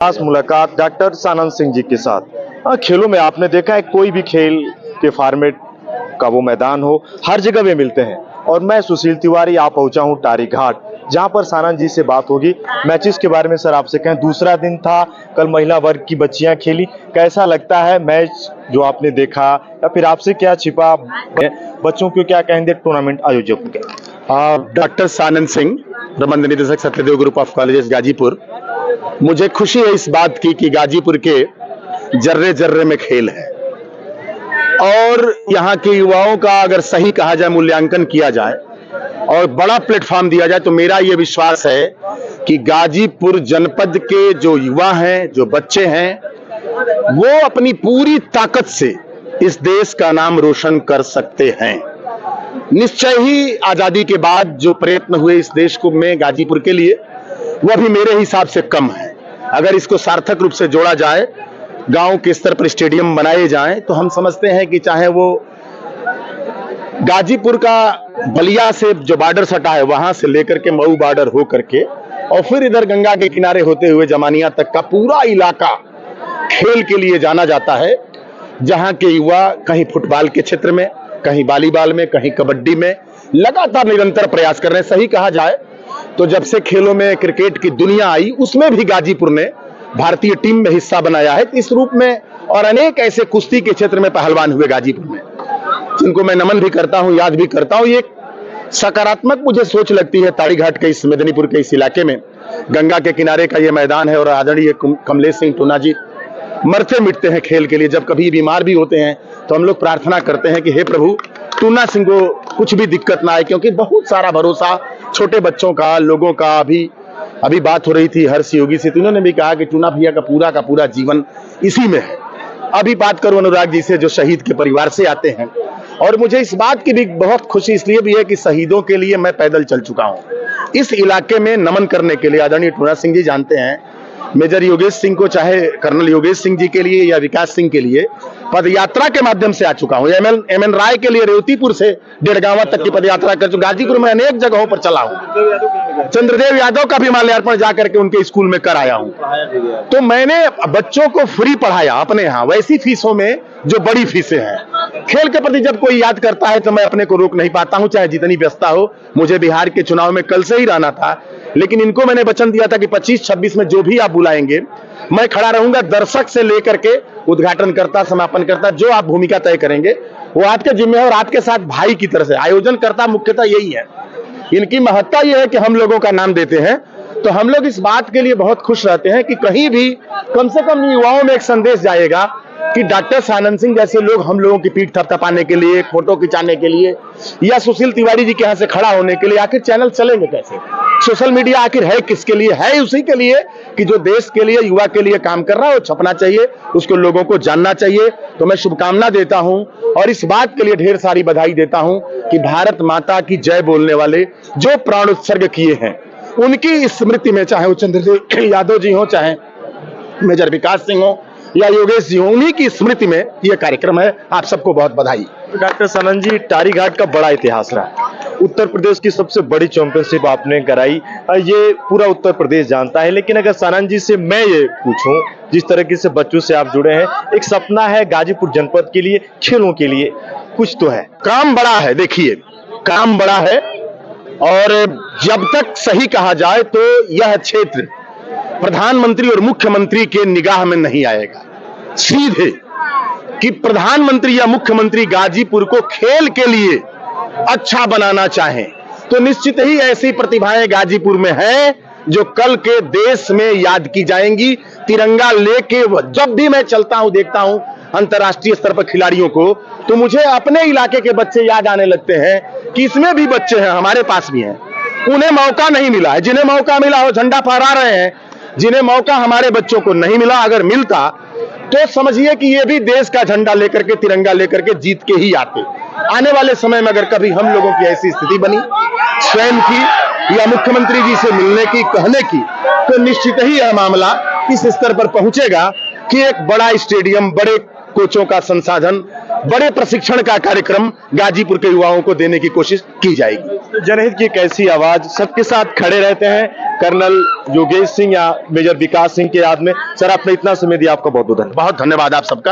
खास मुलाकात डॉक्टर सानंद सिंह जी के साथ। खेलों में आपने देखा है कोई भी खेल के फॉर्मेट का वो मैदान हो, हर जगह वे मिलते हैं। और मैं सुशील तिवारी आ पहुंचा हूं टारी घाट, जहां पर सानंद जी से बात होगी। मैचेस के बारे में सर आपसे कहें, दूसरा दिन था, कल महिला वर्ग की बच्चियां खेली, कैसा लगता है मैच जो आपने देखा, या फिर आपसे क्या छिपा, बच्चों को क्या कहेंगे टूर्नामेंट आयोजक के? डॉक्टर सानंद सिंह, प्रबंध निदेशक Satyadev group of colleges Ghazipur. मुझे खुशी है इस बात की कि गाजीपुर के जर्रे जर्रे में खेल है और यहाँ के युवाओं का अगर सही कहा जाए, मूल्यांकन किया जाए और बड़ा प्लेटफॉर्म दिया जाए, तो मेरा ये विश्वास है कि गाजीपुर जनपद के जो युवा हैं, जो बच्चे हैं, वो अपनी पूरी ताकत से इस देश का नाम रोशन कर सकते हैं। निश्चय ही आजादी के बाद जो प्रयत्न हुए इस देश को में गाजीपुर के लिए, वह भी मेरे हिसाब से कम है। अगर इसको सार्थक रूप से जोड़ा जाए, गांव के स्तर पर स्टेडियम बनाए जाएं, तो हम समझते हैं कि चाहे वो गाजीपुर का बलिया से जो बॉर्डर सटा है वहां से लेकर के मऊ बॉर्डर हो करके और फिर इधर गंगा के किनारे होते हुए जमानिया तक का पूरा इलाका खेल के लिए जाना जाता है, जहां के युवा कहीं फुटबॉल के क्षेत्र में, कहीं वॉलीबॉल में, कहीं कबड्डी में लगातार निरंतर प्रयास कर रहे हैं। सही कहा जाए तो जब से खेलों में क्रिकेट की दुनिया आई, उसमें भी गाजीपुर ने भारतीय टीम में हिस्सा बनाया है इस रूप में, और अनेक ऐसे कुश्ती के क्षेत्र में पहलवान हुए गाजीपुर में, जिनको मैं नमन भी करता हूं, याद भी करता हूं। ये सकारात्मक मुझे सोच लगती है ताड़ी घाट के इस मेदिनीपुर के इस इलाके में। गंगा के किनारे का ये मैदान है और आदरणीय कमलेश सिंह टूना जी मरते मिटते हैं खेल के लिए। जब कभी बीमार भी होते हैं तो हम लोग प्रार्थना करते हैं कि हे प्रभु, टूना सिंह को कुछ भी दिक्कत ना आए, क्योंकि बहुत सारा भरोसा छोटे बच्चों का, लोगों का। अभी बात हो रही थी हर्ष योगी से, तो उन्होंने भी कहा कि टूना भैया का पूरा जीवन इसी में है। अभी बात करूं अनुराग जी से, जो शहीद के परिवार से आते हैं, और मुझे इस बात की भी बहुत खुशी इसलिए भी है कि शहीदों के लिए मैं पैदल चल चुका हूं इस इलाके में नमन करने के लिए। आदरणीय टूना सिंह जी जानते हैं, मेजर योगेश सिंह को, चाहे कर्नल योगेश सिंह जी के लिए या विकास सिंह के लिए पद यात्रा के माध्यम से आ चुका हूं। एम एन राय के लिए रेवतीपुर से डेढ़गांवा तक की पद यात्रा कर चुका। गाजीपुर में अनेक जगहों पर चला हूं। चंद्रदेव यादव का भी माल्यार्पण जाकर के उनके स्कूल में कर आया हूं। तो मैंने बच्चों को फ्री पढ़ाया अपने यहाँ, वैसी फीसों में जो बड़ी फीसें हैं। खेल के प्रति जब कोई याद करता है तो मैं अपने को रोक नहीं पाता हूं, चाहे जितनी व्यस्तता हो। मुझे बिहार के चुनाव में कल से ही रहना था, लेकिन इनको मैंने वचन दिया था कि 25-26 में जो भी आप बुलाएंगे मैं खड़ा रहूंगा, दर्शक से लेकर के उद्घाटन करता, समापन करता, जो आप भूमिका तय करेंगे वो आपके जिम्मे है, और आपके साथ भाई की तरह से आयोजन करता मुख्यतः यही है। इनकी महत्ता यह है कि हम लोगों का नाम देते हैं, तो हम लोग इस बात के लिए बहुत खुश रहते हैं कि कहीं भी कम से कम युवाओं में एक संदेश जाएगा कि डॉक्टर सानंद सिंह जैसे लोग हम लोगों की पीठ थपथपाने के लिए, फोटो खिंचाने के लिए, या सुशील तिवारी जी के यहाँ से खड़ा होने के लिए आखिर चैनल चलेंगे कैसे? सोशल मीडिया आखिर है किसके लिए? है उसी के लिए कि जो देश के लिए, युवा के लिए काम कर रहा है, वो छपना चाहिए, उसको लोगों को जानना चाहिए। तो मैं शुभकामना देता हूं और इस बात के लिए ढेर सारी बधाई देता हूं कि भारत माता की जय बोलने वाले जो प्राण उत्सर्ग किए हैं, उनकी स्मृति में, चाहे वो चंद्रदेव यादव जी हो, चाहे मेजर विकास सिंह हो या योगेश जी हो, उन्हीं की स्मृति में यह कार्यक्रम है। आप सबको बहुत बधाई। डॉक्टर सानंद जी, टारी घाट का बड़ा इतिहास रहा, उत्तर प्रदेश की सबसे बड़ी चैंपियनशिप आपने कराई, ये पूरा उत्तर प्रदेश जानता है। लेकिन अगर सानंद जी से मैं ये पूछूं, जिस तरीके से बच्चों से आप जुड़े हैं, एक सपना है गाजीपुर जनपद के लिए, खेलों के लिए कुछ तो है। काम बड़ा है, देखिए काम बड़ा है, और जब तक सही कहा जाए तो यह क्षेत्र प्रधानमंत्री और मुख्यमंत्री के निगाह में नहीं आएगा। सीधे कि प्रधानमंत्री या मुख्यमंत्री गाजीपुर को खेल के लिए अच्छा बनाना चाहें, तो निश्चित ही ऐसी प्रतिभाएं गाजीपुर में हैं जो कल के देश में याद की जाएंगी। तिरंगा लेके जब भी मैं चलता हूं, देखता हूं अंतर्राष्ट्रीय स्तर पर खिलाड़ियों को, तो मुझे अपने इलाके के बच्चे याद आने लगते हैं कि इसमें भी बच्चे हैं, हमारे पास भी हैं, उन्हें मौका नहीं मिला है। जिन्हें मौका मिला हो झंडा फहरा रहे हैं, जिन्हें मौका हमारे बच्चों को नहीं मिला, अगर मिलता तो समझिए कि ये भी देश का झंडा लेकर के, तिरंगा लेकर के जीत के ही आते। आने वाले समय में अगर कभी हम लोगों की ऐसी स्थिति बनी स्वयं की या मुख्यमंत्री जी से मिलने की, कहने की, तो निश्चित ही यह मामला इस स्तर पर पहुंचेगा कि एक बड़ा स्टेडियम, बड़े कोचों का संसाधन, बड़े प्रशिक्षण का कार्यक्रम गाजीपुर के युवाओं को देने की कोशिश की जाएगी। जनहित की कैसी आवाज, सबके साथ खड़े रहते हैं कर्नल योगेश सिंह या मेजर विकास सिंह के याद में। सर, आपने इतना समय दिया, आपका बहुत बहुत धन्यवाद। बहुत धन्यवाद आप सबका।